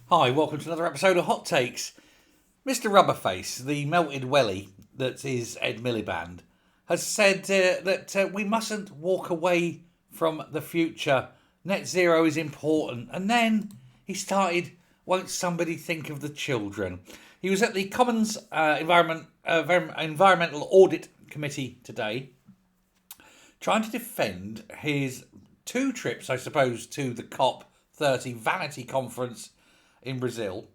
Hi, welcome to another episode of Hot Takes. Mr. Rubberface, the melted welly that is Ed Milliband, has said that we mustn't walk away from the future. Net zero is important. And then he started, won't somebody think of the children? He was at the Commons Environmental Audit Committee today, trying to defend his two trips, I suppose, to the COP30 Vanity Conference in Brazil,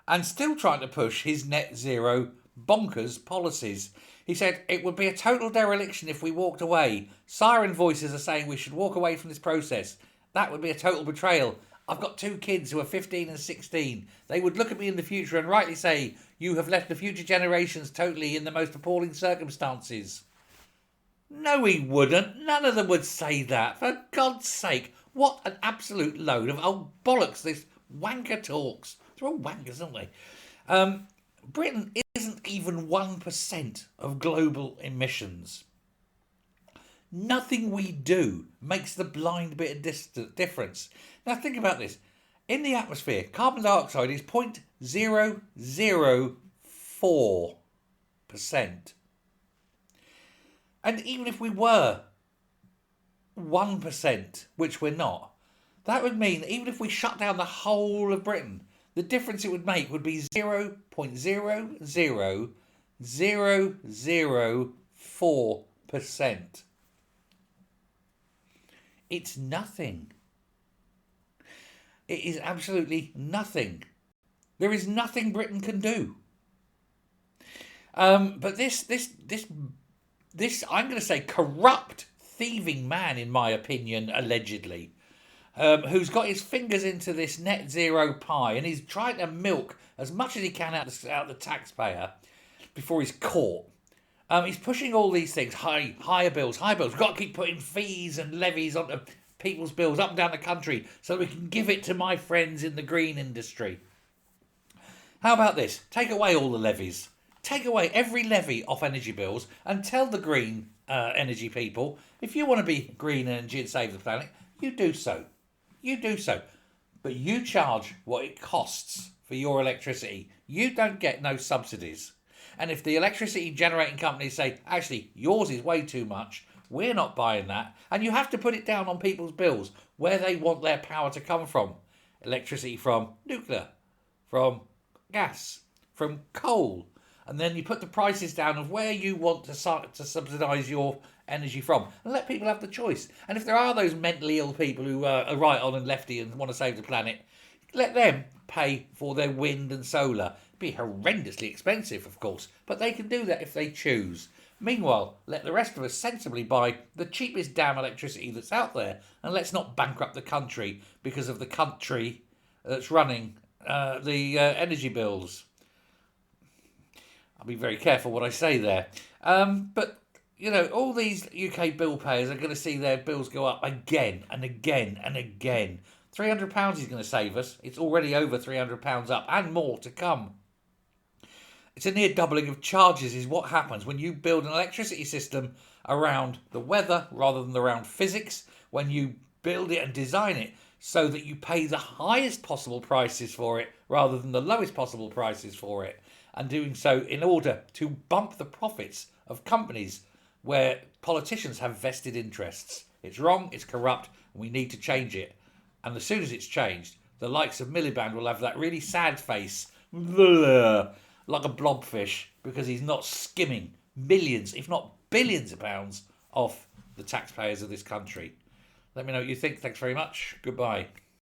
and still trying to push his net zero bonkers policies. He said it would be a total dereliction if we walked away. Siren voices are saying we should walk away from this process. That would be a total betrayal. I've got two kids who are 15 and 16. They would look at me in the future and rightly say, you have left the future generations totally in the most appalling circumstances. No, he wouldn't. None of them would say that. For God's sake, what an absolute load of old bollocks this wanker talks. They're all wankers, aren't they? Britain isn't even 1% of global emissions. Nothing we do makes the blind bit of difference. Now think about this. In the atmosphere, carbon dioxide is 0.004%. And even if we were 1%, which we're not, that would mean even if we shut down the whole of Britain, the difference it would make would be 0.00004%. It's nothing. It is absolutely nothing. There is nothing Britain can do. But this, I'm going to say, corrupt, thieving man, in my opinion, allegedly, who's got his fingers into this net zero pie, and he's trying to milk as much as he can out of the taxpayer before he's caught. He's pushing all these things, higher bills. We've got to keep putting fees and levies onto people's bills up and down the country so we can give it to my friends in the green industry. How about this? Take away all the levies. Take away every levy off energy bills and tell the green energy people, if you want to be green energy and save the planet, you do so. You do so. But you charge what it costs for your electricity. You don't get no subsidies. And if the electricity generating companies say, actually, yours is way too much, we're not buying that, and you have to put it down on people's bills where they want their power to come from. Electricity from nuclear, from gas, from coal. And then you put the prices down of where you want to subsidise your energy from, and let people have the choice. And if there are those mentally ill people who are right on and lefty and want to save the planet, let them pay for their wind and solar. It'd be horrendously expensive, of course, but they can do that if they choose. Meanwhile, let the rest of us sensibly buy the cheapest damn electricity that's out there, and let's not bankrupt the country because of the country that's running the energy bills. I'll be very careful what I say there. But, you know, all these UK bill payers are going to see their bills go up again and again and again. £300 is going to save us. It's already over £300 up and more to come. It's a near doubling of charges is what happens when you build an electricity system around the weather rather than around physics, when you build it and design it so that you pay the highest possible prices for it rather than the lowest possible prices for it, and doing so in order to bump the profits of companies where politicians have vested interests. It's wrong, it's corrupt, and we need to change it. And as soon as it's changed, the likes of Milliband will have that really sad face, like a blobfish, because he's not skimming millions, if not billions of pounds off the taxpayers of this country. Let me know what you think. Thanks very much. Goodbye.